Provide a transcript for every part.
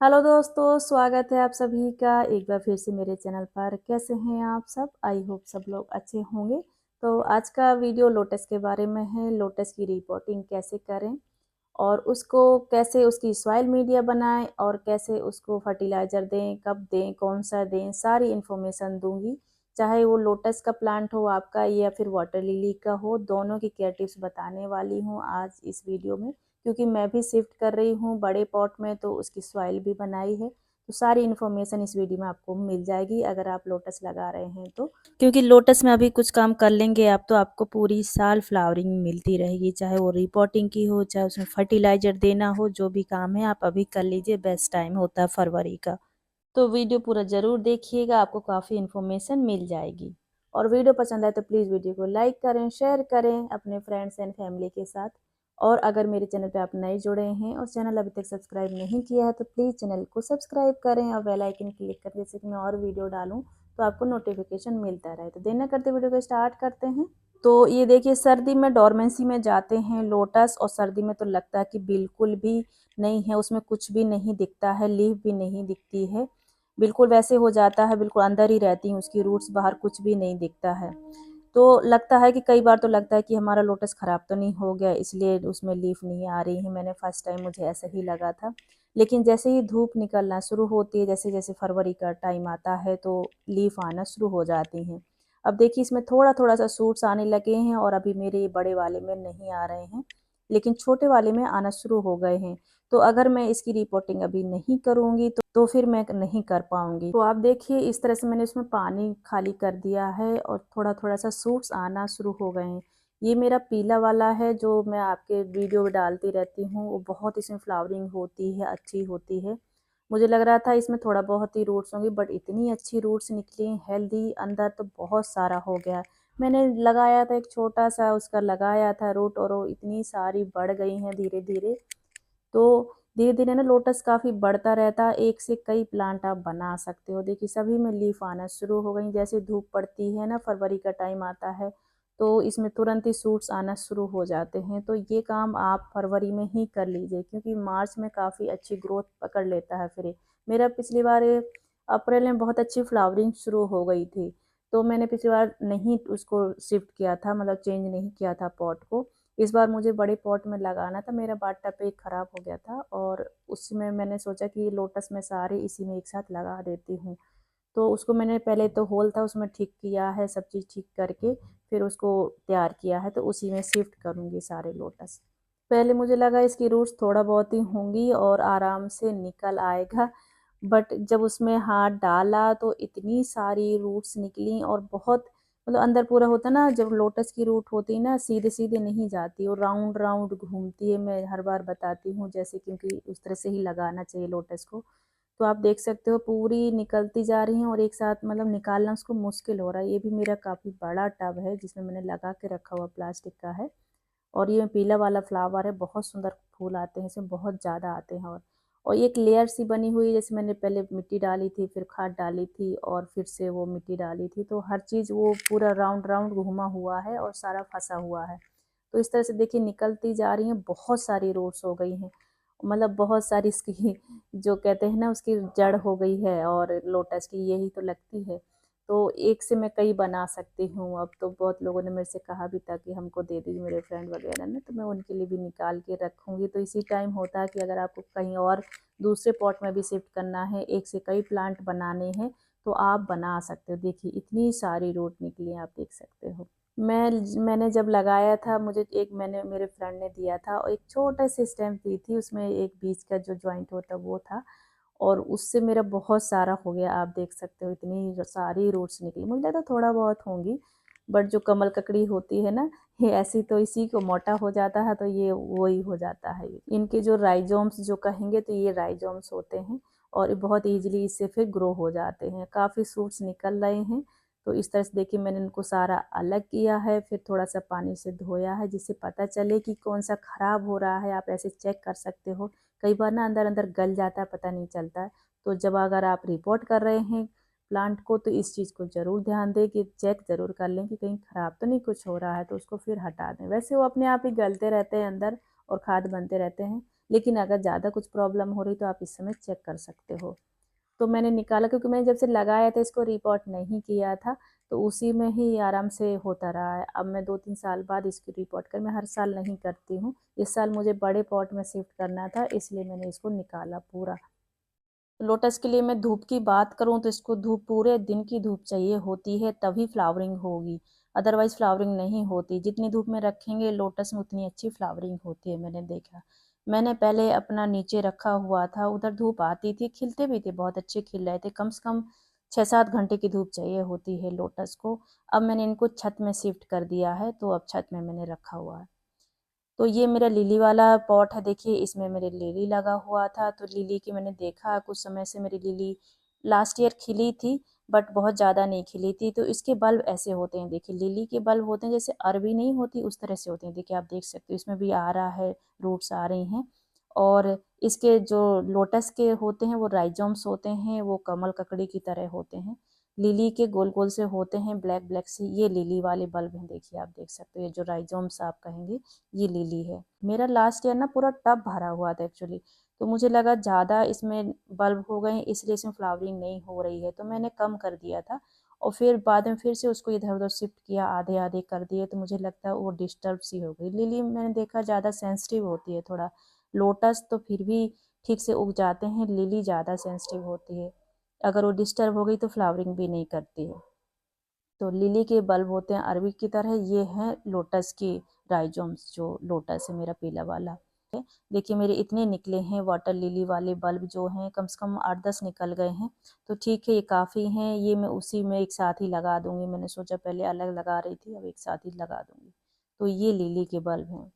Hello दोस्तों, स्वागत है आप सभी का एक बार फिर से मेरे चैनल पर। कैसे हैं आप सब? आई होप सब लोग अच्छे होंगे। तो आज का वीडियो लोटस के बारे में है। लोटस की रिपोर्टिंग कैसे करें और उसको कैसे उसकी सॉइल मीडिया बनाएं और कैसे उसको फर्टिलाइज़र दें, कब दें, कौन सा दें, सारी इन्फॉर्मेशन दूंगी। चाहे वो लोटस का प्लांट हो आपका या फिर वाटर लिली का हो, दोनों की केयर टिप्स बताने वाली हूँ आज इस वीडियो में। क्योंकि मैं भी शिफ्ट कर रही हूँ बड़े पॉट में, तो उसकी सॉइल भी बनाई है। तो सारी इन्फॉर्मेशन इस वीडियो में आपको मिल जाएगी अगर आप लोटस लगा रहे हैं तो। क्योंकि लोटस में अभी कुछ काम कर लेंगे आप तो आपको पूरी साल फ्लावरिंग मिलती रहेगी, चाहे वो रिपोर्टिंग की हो, चाहे उसमें फर्टिलाइजर देना हो, जो भी काम है आप अभी कर लीजिए। बेस्ट टाइम होता है फरवरी का। तो वीडियो पूरा ज़रूर देखिएगा, आपको काफ़ी इन्फॉर्मेशन मिल जाएगी। और वीडियो पसंद आए तो प्लीज़ वीडियो को लाइक करें, शेयर करें अपने फ्रेंड्स एंड फैमिली के साथ। और अगर मेरे चैनल पे आप नए जुड़े हैं और चैनल अभी तक सब्सक्राइब नहीं किया है तो प्लीज़ चैनल को सब्सक्राइब करें और बेल आइकन क्लिक करें, जैसे कि मैं और वीडियो डालूँ तो आपको नोटिफिकेशन मिलता रहे। तो देर न करते वीडियो को स्टार्ट करते हैं। तो ये देखिए, सर्दी में डोरमेंसी में जाते हैं लोटस, और सर्दी में तो लगता है कि बिल्कुल भी नहीं है, उसमें कुछ भी नहीं दिखता है, लीफ भी नहीं दिखती है, बिल्कुल वैसे हो जाता है, बिल्कुल अंदर ही रहती हैं उसकी रूट्स, बाहर कुछ भी नहीं दिखता है। तो लगता है कि कई बार तो लगता है कि हमारा लोटस ख़राब तो नहीं हो गया इसलिए उसमें लीफ नहीं आ रही है। मैंने फर्स्ट टाइम मुझे ऐसा ही लगा था। लेकिन जैसे ही धूप निकलना शुरू होती है, जैसे जैसे फरवरी का टाइम आता है, तो लीफ आना शुरू हो जाती हैं। अब देखिए, इसमें थोड़ा थोड़ा सा सूट्स आने लगे हैं और अभी मेरे ये बड़े वाले में नहीं आ रहे हैं, लेकिन छोटे वाले में आना शुरू हो गए हैं। तो अगर मैं इसकी रिपोर्टिंग अभी नहीं करूँगी तो फिर मैं नहीं कर पाऊँगी। तो आप देखिए, इस तरह से मैंने उसमें पानी खाली कर दिया है और थोड़ा-थोड़ा सा सूट्स आना शुरू हो गए हैं। ये मेरा पीला वाला है जो मैं आपके वीडियो में डालती रहती हूँ, वो बहुत इसमें फ्लावरिंग होती है, अच्छी होती है। मुझे लग रहा था इसमें थोड़ा बहुत ही रूट्स होंगी, बट इतनी अच्छी रूट्स निकली, हेल्दी, अंदर तो बहुत सारा हो गया। मैंने लगाया था एक छोटा-सा उसका लगाया था रूट, और वो इतनी सारी बढ़ गई हैं धीरे-धीरे। तो धीरे-धीरे ना लोटस काफ़ी बढ़ता रहता है, एक से कई प्लांट आप बना सकते हो। देखिए, सभी में लीफ आना शुरू हो गई, जैसे धूप पड़ती है ना, फरवरी का टाइम आता है, तो इसमें तुरंत ही सूट्स आना शुरू हो जाते हैं। तो ये काम आप फरवरी में ही कर लीजिए, क्योंकि मार्च में काफ़ी अच्छी ग्रोथ पकड़ लेता है फिर ये। मेरा पिछली बार अप्रैल में बहुत अच्छी फ्लावरिंग शुरू हो गई थी, तो मैंने पिछली बार नहीं उसको शिफ्ट किया था, मतलब चेंज नहीं किया था पॉट को। इस बार मुझे बड़े पॉट में लगाना था, मेरा बाटअप एक ख़राब हो गया था, और उसमें मैंने सोचा कि लोटस में सारे इसी में एक साथ लगा देती हूँ। तो उसको मैंने पहले तो होल था उसमें ठीक किया है, सब चीज़ ठीक करके फिर उसको तैयार किया है, तो उसी में शिफ्ट करूँगी सारे लोटस। पहले मुझे लगा इसकी रूट्स थोड़ा बहुत ही होंगी और आराम से निकल आएगा, बट जब उसमें हाथ डाला तो इतनी सारी रूट्स निकली, और बहुत मतलब अंदर पूरा होता है ना, जब लोटस की रूट होती है ना, सीधे सीधे नहीं जाती, वो राउंड राउंड घूमती है। मैं हर बार बताती हूँ जैसे, क्योंकि उस तरह से ही लगाना चाहिए लोटस को। तो आप देख सकते हो पूरी निकलती जा रही हैं, और एक साथ मतलब निकालना उसको मुश्किल हो रहा है। ये भी मेरा काफ़ी बड़ा टब है जिसमें मैंने लगा के रखा हुआ, प्लास्टिक का है। और ये पीला वाला फ्लावर है, बहुत सुंदर फूल आते हैं इसमें, बहुत ज़्यादा आते हैं। और एक लेयर सी बनी हुई है, जैसे मैंने पहले मिट्टी डाली थी, फिर खाद डाली थी, और फिर से वो मिट्टी डाली थी, तो हर चीज़ वो पूरा राउंड राउंड घुमा हुआ है और सारा फंसा हुआ है। तो इस तरह से देखिए निकलती जा रही हैं, बहुत सारी रूट्स हो गई हैं, मतलब बहुत सारी इसकी जो कहते हैं ना, उसकी जड़ हो गई है, और लोटस की यही तो लगती है। तो एक से मैं कई बना सकती हूँ। अब तो बहुत लोगों ने मेरे से कहा भी था कि हमको दे दीजिए, मेरे फ्रेंड वगैरह ने, तो मैं उनके लिए भी निकाल के रखूँगी। तो इसी टाइम होता है कि अगर आपको कहीं और दूसरे पॉट में भी शिफ्ट करना है, एक से कई प्लांट बनाने हैं, तो आप बना सकते हो। देखिए इतनी सारी रूट निकली हैं, आप देख सकते हो। मैंने जब लगाया था, मुझे एक मैंने मेरे फ्रेंड ने दिया था, और एक छोटा सी स्टेम दी थी, उसमें एक बीच का जो जॉइंट होता वो था, और उससे मेरा बहुत सारा हो गया। आप देख सकते हो इतनी सारी रूट्स निकली, मुझे लगा थोड़ा बहुत होंगी, बट जो कमल ककड़ी होती है ना, ये ऐसी तो इसी को मोटा हो जाता है, तो ये वही हो जाता है। इनके जो राइजोम्स जो कहेंगे, तो ये राइजोम्स होते हैं, और ये बहुत ईजिली इससे फिर ग्रो हो जाते हैं। काफ़ी सूट्स निकल रहे हैं। तो इस तरह से देखिए मैंने इनको सारा अलग किया है, फिर थोड़ा सा पानी से धोया है, जिससे पता चले कि कौन सा ख़राब हो रहा है। आप ऐसे चेक कर सकते हो, कई बार ना अंदर अंदर गल जाता है, पता नहीं चलता है। तो जब अगर आप रिपोर्ट कर रहे हैं प्लांट को, तो इस चीज़ को ज़रूर ध्यान दें कि चेक ज़रूर कर लें कि कहीं ख़राब तो नहीं कुछ हो रहा है, तो उसको फिर हटा दें। वैसे वो अपने आप ही गलते रहते हैं अंदर, और खाद बनते रहते हैं, लेकिन अगर ज़्यादा कुछ प्रॉब्लम हो रही तो आप इस समय चेक कर सकते हो। तो मैंने निकाला, क्योंकि मैंने जब से लगाया था इसको रिपोर्ट नहीं किया था, तो उसी में ही आराम से होता रहा है। अब मैं 2-3 साल बाद इसकी रिपोर्ट कर, मैं हर साल नहीं करती हूँ। इस साल मुझे बड़े पॉट में शिफ्ट करना था, इसलिए मैंने इसको निकाला पूरा। लोटस के लिए मैं धूप की बात करूँ तो इसको धूप पूरे दिन की धूप चाहिए होती है, तभी फ्लावरिंग होगी, अदरवाइज़ फ्लावरिंग नहीं होती। जितनी धूप में रखेंगे लोटस में उतनी अच्छी फ्लावरिंग होती है, मैंने देखा। मैंने पहले अपना नीचे रखा हुआ था, उधर धूप आती थी, खिलते भी थे, बहुत अच्छे खिल रहे थे। कम से कम 6-7 घंटे की धूप चाहिए होती है लोटस को। अब मैंने इनको छत में शिफ्ट कर दिया है, तो अब छत में मैंने रखा हुआ है। तो ये मेरा लिली वाला पॉट है, देखिए इसमें मेरे लिली लगा हुआ था। तो लिली की मैंने देखा कुछ समय से मेरी लिली लास्ट ईयर खिली थी, बट बहुत ज़्यादा नहीं खिली थी। तो इसके बल्ब ऐसे होते हैं, देखिए लिली के बल्ब होते हैं जैसे अरबी नहीं होती उस तरह से होते हैं। देखिए आप देख सकते हो इसमें भी आ रहा है, रूट्स आ रही हैं। और इसके जो लोटस के होते हैं वो राइजोम्स होते हैं, वो कमल ककड़ी की तरह होते हैं। लिली के गोल गोल से होते हैं, ब्लैक ब्लैक से। ये लिली वाले बल्ब हैं, देखिए आप देख सकते हो, ये जो राइजोम्स आप कहेंगे ये लिली है। मेरा लास्ट ईयर ना पूरा टब भरा हुआ था एक्चुअली, तो मुझे लगा ज़्यादा इसमें बल्ब हो गए हैं इसलिए इसमें फ्लावरिंग नहीं हो रही है, तो मैंने कम कर दिया था। और फिर बाद में फिर से उसको इधर उधर शिफ्ट किया, आधे आधे कर दिए, तो मुझे लगता है वो डिस्टर्ब सी हो गई। लिली मैंने देखा ज़्यादा सेंसिटिव होती है थोड़ा, लोटस तो फिर भी ठीक से उग जाते हैं, लिली ज़्यादा सेंसिटिव होती है, अगर वो डिस्टर्ब हो गई तो फ्लावरिंग भी नहीं करती है। तो लिली के बल्ब होते हैं अरबी की तरह, ये हैं लोटस की राइजोम्स, जो लोटस है मेरा पीला वाला। देखिए मेरे इतने निकले हैं वाटर लिली वाले बल्ब, जो हैं कम से कम 8-10 निकल गए हैं। तो ठीक है, ये काफ़ी हैं, ये मैं उसी में एक साथ ही लगा दूंगी। मैंने सोचा पहले अलग लगा रही थी, अब एक साथ ही लगा दूंगी। तो ये लिली के बल्ब हैं।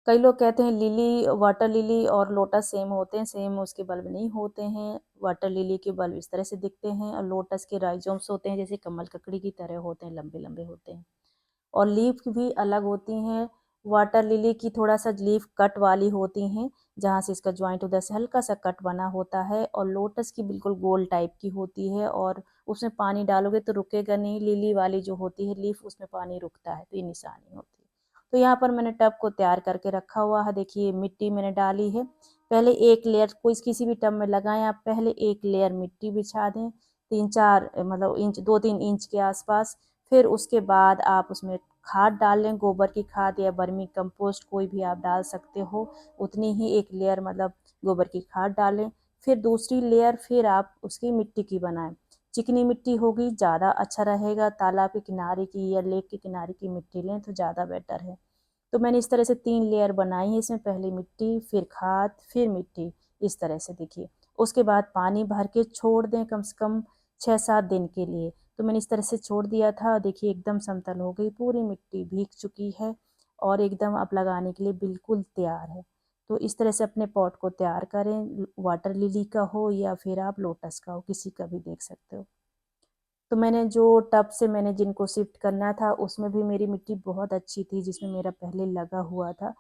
कई लोग कहते हैं लिली, वाटर लिली और लोटस सेम होते हैं, सेम उसके बल्ब नहीं होते हैं। वाटर लिली के बल्ब इस तरह से दिखते हैं, और लोटस के राइजोम्स होते हैं जैसे कमल ककड़ी की तरह होते हैं, लंबे लंबे होते हैं। और लीफ भी अलग होती हैं। वाटर लिली की थोड़ा सा लीफ कट वाली होती हैं, जहाँ से इसका ज्वाइंट उधर से हल्का सा कट बना होता है। और लोटस की बिल्कुल गोल टाइप की होती है, और उसमें पानी डालोगे तो रुकेगा नहीं। लिली वाली जो होती है लीफ, उसमें पानी रुकता है, तो ये निशानी होती है। तो यहाँ पर मैंने टब को तैयार करके रखा हुआ है। देखिए मिट्टी मैंने डाली है, पहले एक लेयर, कोई किसी भी टब में लगाएं आप, पहले एक लेयर मिट्टी बिछा दें, 3-4 मतलब इंच, 2-3 इंच के आसपास। फिर उसके बाद आप उसमें खाद डाल लें, गोबर की खाद या वर्मी कंपोस्ट कोई भी आप डाल सकते हो। उतनी ही एक लेयर मतलब गोबर की खाद डालें। फिर दूसरी लेयर फिर आप उसकी मिट्टी की बनाएं। चिकनी मिट्टी होगी ज़्यादा अच्छा रहेगा, तालाब के किनारे की या लेक के किनारे की मिट्टी लें तो ज़्यादा बेटर है। तो मैंने इस तरह से 3 लेयर बनाई है, इसमें पहले मिट्टी, फिर खाद, फिर मिट्टी, इस तरह से देखिए। उसके बाद पानी भर के छोड़ दें कम से कम 6-7 दिन के लिए। तो मैंने इस तरह से छोड़ दिया था, देखिए एकदम समतल हो गई, पूरी मिट्टी भीग चुकी है और एकदम अब लगाने के लिए बिल्कुल तैयार है। तो इस तरह से अपने पॉट को तैयार करें, वाटर लिली का हो या फिर आप लोटस का हो, किसी का भी देख सकते हो। तो मैंने जो टब से मैंने जिनको शिफ्ट करना था उसमें भी मेरी मिट्टी बहुत अच्छी थी, जिसमें मेरा पहले लगा हुआ था।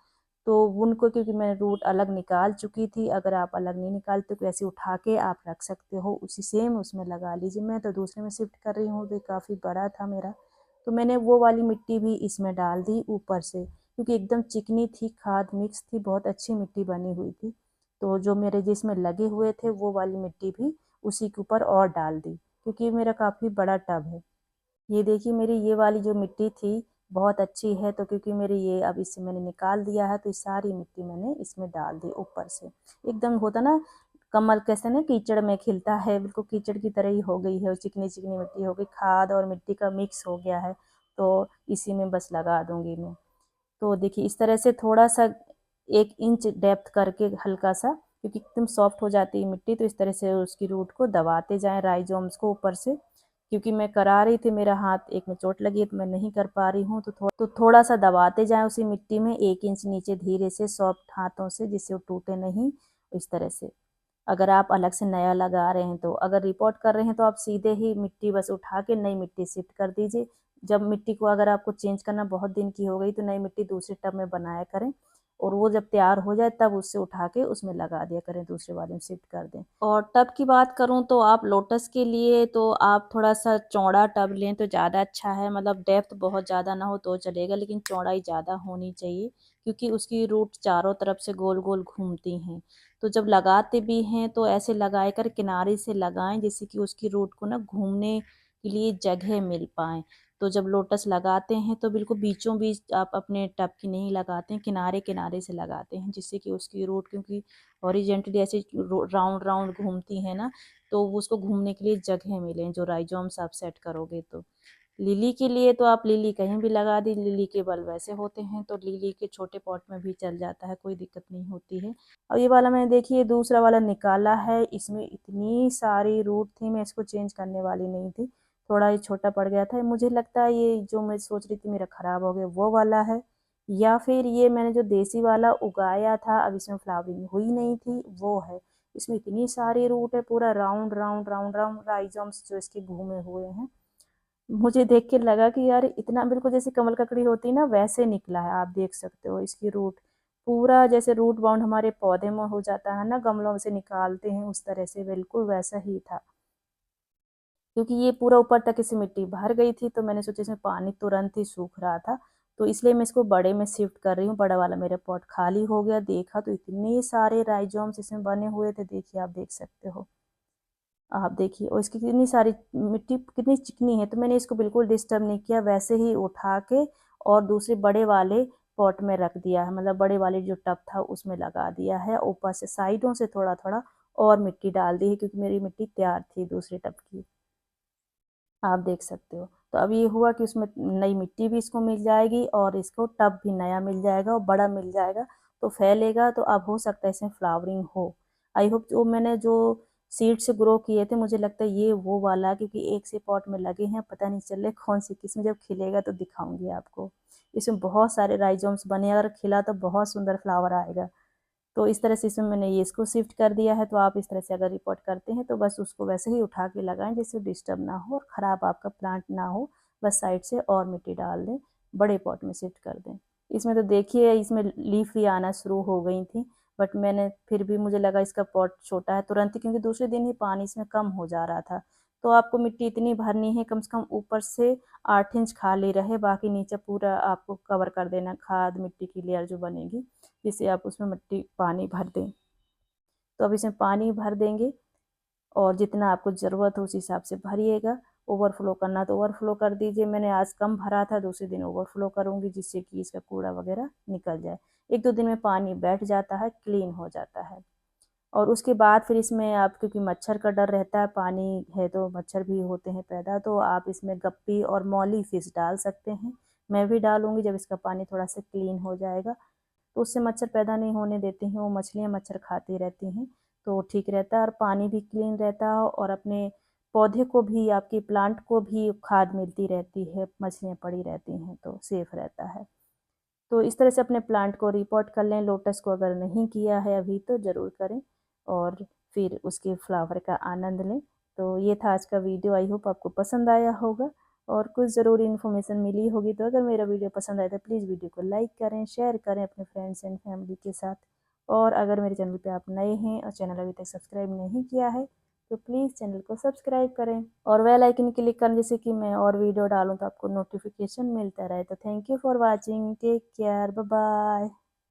तो उनको क्योंकि मैं रूट अलग निकाल चुकी थी, अगर आप अलग नहीं निकालते तो ऐसे उठा के आप रख सकते हो, उसी सेम उसमें लगा लीजिए। मैं तो दूसरे में शिफ्ट कर रही हूँ, तो काफ़ी बड़ा था मेरा, तो मैंने वो वाली मिट्टी भी इसमें डाल दी ऊपर से, क्योंकि एकदम चिकनी थी, खाद मिक्स थी, बहुत अच्छी मिट्टी बनी हुई थी। तो जो मेरे जिसमें लगे हुए थे वो वाली मिट्टी भी उसी के ऊपर और डाल दी, क्योंकि मेरा काफ़ी बड़ा टब है। ये देखिए मेरी ये वाली जो मिट्टी थी बहुत अच्छी है, तो क्योंकि मेरी ये अब इससे मैंने निकाल दिया है, तो ये सारी मिट्टी मैंने इसमें डाल दी ऊपर से। एकदम होता ना कमल कैसे ना कीचड़ में खिलता है, बिल्कुल कीचड़ की तरह ही हो गई है, और चिकनी चिकनी मिट्टी हो गई, खाद और मिट्टी का मिक्स हो गया है। तो इसी में बस लगा दूंगी मैं। तो देखिए इस तरह से थोड़ा सा 1 इंच डेप्थ करके हल्का सा, क्योंकि एकदम सॉफ्ट हो जाती है मिट्टी, तो इस तरह से उसकी रूट को दबाते जाएं, राइजोम्स को ऊपर से। क्योंकि मैं करा रही थी, मेरा हाथ एक में चोट लगी है तो मैं नहीं कर पा रही हूँ, तो थोड़ा सा दबाते जाएं उसी मिट्टी में 1 इंच नीचे, धीरे से सॉफ्ट हाथों से, जिससे वो टूटे नहीं, इस तरह से। अगर आप अलग से नया लगा रहे हैं, तो अगर रिपोर्ट कर रहे हैं तो आप सीधे ही मिट्टी बस उठा के नई मिट्टी शिफ्ट कर दीजिए। जब मिट्टी को अगर आपको चेंज करना बहुत दिन की हो गई तो नई मिट्टी दूसरे टब में बनाया करें, और वो जब तैयार हो जाए तब उससे उठा के उसमें लगा दिया करें, दूसरे वाले में शिफ्ट कर दें। और टब की बात करूं तो आप लोटस के लिए तो आप थोड़ा सा चौड़ा टब लें तो ज़्यादा अच्छा है, मतलब डेप्थ बहुत ज़्यादा ना हो तो चलेगा, लेकिन चौड़ाई ज़्यादा होनी चाहिए, क्योंकि उसकी रूट चारों तरफ से गोल गोल घूमती हैं। तो जब लगाते भी हैं तो ऐसे लगाए कर किनारे से लगाएं, जिससे कि उसकी रूट को ना घूमने के लिए जगह मिल पाए। तो जब लोटस लगाते हैं तो बिल्कुल बीचों बीच आप अपने टब की नहीं लगाते हैं, किनारे किनारे से लगाते हैं, जिससे कि उसकी रूट, क्योंकि हॉरिजेंटली ऐसे राउंड राउंड घूमती है ना, तो उसको घूमने के लिए जगह मिले जो राइजोम्स आप सेट करोगे तो। लिली के लिए तो आप लिली कहीं भी लगा दी, लिली के बल वैसे होते हैं, तो लिली के छोटे पॉट में भी चल जाता है, कोई दिक्कत नहीं होती है। और ये वाला मैंने देखिए दूसरा वाला निकाला है, इसमें इतनी सारी रूट थी, मैं इसको चेंज करने वाली नहीं थी, थोड़ा ही छोटा पड़ गया था। मुझे लगता है ये जो मैं सोच रही थी मेरा ख़राब हो गया वो वाला है, या फिर ये मैंने जो देसी वाला उगाया था अब इसमें फ्लावरिंग हुई नहीं थी वो है। इसमें इतनी सारी रूट है, पूरा round round round round rhizomes जो इसके घूमे हुए हैं। मुझे देख के लगा कि यार इतना बिल्कुल जैसे कमल ककड़ी होती है ना वैसे निकला है। आप देख सकते हो इसकी रूट पूरा जैसे रूट बाउंड हमारे पौधे में हो जाता है ना, गमलों से निकालते हैं उस तरह से, बिल्कुल वैसा ही था। क्योंकि ये पूरा ऊपर तक इसे मिट्टी भर गई थी, तो मैंने सोचा इसमें पानी तुरंत ही सूख रहा था, तो इसलिए मैं इसको बड़े में शिफ्ट कर रही हूँ। बड़ा वाला मेरा पॉट खाली हो गया, देखा तो इतने सारे राइजोम्स इसमें बने हुए थे, देखिए आप देख सकते हो। आप देखिए और इसकी कितनी सारी मिट्टी कितनी चिकनी है, तो मैंने इसको बिल्कुल डिस्टर्ब नहीं किया, वैसे ही उठा के और दूसरे बड़े वाले पॉट में रख दिया है, मतलब बड़े वाले जो टब था उसमें लगा दिया है। ऊपर से साइडों से थोड़ा थोड़ा और मिट्टी डाल दी है, क्योंकि मेरी मिट्टी तैयार थी दूसरे टब की, आप देख सकते हो। तो अब ये हुआ कि उसमें नई मिट्टी भी इसको मिल जाएगी और इसको टब भी नया मिल जाएगा और बड़ा मिल जाएगा, तो फैलेगा, तो अब हो सकता है इसमें फ्लावरिंग हो। आई होप जो मैंने जो सीड से ग्रो किए थे, मुझे लगता है ये वो वाला, क्योंकि एक से पॉट में लगे हैं, पता नहीं चल रहे कौन सी किस्म, जब खिलेगा तो दिखाऊंगी आपको। इसमें बहुत सारे राइजोम्स बने, अगर खिला तो बहुत सुंदर फ्लावर आएगा। तो इस तरह से इसमें मैंने ये इसको शिफ्ट कर दिया है। तो आप इस तरह से अगर रिपोर्ट करते हैं तो बस उसको वैसे ही उठा के लगाएं, जिससे डिस्टर्ब ना हो और ख़राब आपका प्लांट ना हो। बस साइड से और मिट्टी डाल दें, बड़े पॉट में शिफ्ट कर दें। इसमें तो देखिए इसमें लीफ भी आना शुरू हो गई थी, बट मैंने फिर भी मुझे लगा इसका पॉट छोटा है तुरंत ही, क्योंकि दूसरे दिन ही पानी इसमें कम हो जा रहा था। तो आपको मिट्टी इतनी भरनी है, कम से कम ऊपर से 8 इंच खाली रहे, बाकी नीचे पूरा आपको कवर कर देना, खाद मिट्टी की लेयर जो बनेगी, जिससे आप उसमें मिट्टी पानी भर दें। तो अब इसमें पानी भर देंगे और जितना आपको ज़रूरत हो उस हिसाब से भरिएगा। ओवरफ्लो करना तो ओवरफ्लो कर दीजिए, मैंने आज कम भरा था, दूसरे दिन ओवरफ्लो करूँगी, जिससे कि इसका कूड़ा वगैरह निकल जाए। 1-2 दिन में पानी बैठ जाता है, क्लीन हो जाता है। और उसके बाद फिर इसमें आप, क्योंकि मच्छर का डर रहता है, पानी है तो मच्छर भी होते हैं पैदा, तो आप इसमें गप्पी और मौली फिश डाल सकते हैं। मैं भी डालूँगी जब इसका पानी थोड़ा सा क्लीन हो जाएगा, तो उससे मच्छर पैदा नहीं होने देती हैं, वो मछलियाँ मच्छर खाती रहती हैं, तो ठीक रहता है और पानी भी क्लीन रहता है और अपने पौधे को भी, आपके प्लांट को भी खाद मिलती रहती है, मछलियाँ पड़ी रहती हैं, तो सेफ रहता है। तो इस तरह से अपने प्लांट को रिपोर्ट कर लें। लोटस को अगर नहीं किया है अभी तो ज़रूर करें और फिर उसके फ्लावर का आनंद लें। तो ये था आज का वीडियो, आई होप आपको पसंद आया होगा और कुछ ज़रूरी इन्फॉर्मेशन मिली होगी। तो अगर मेरा वीडियो पसंद आए तो प्लीज़ वीडियो को लाइक करें, शेयर करें अपने फ्रेंड्स एंड फैमिली के साथ। और अगर मेरे चैनल पे आप नए हैं और चैनल अभी तक सब्सक्राइब नहीं किया है तो प्लीज़ चैनल को सब्सक्राइब करें और बेल आइकन क्लिक करें, जिससे कि मैं और वीडियो डालूँ तो आपको नोटिफिकेशन मिलता रहे। तो thank you for watching, take care, bye bye.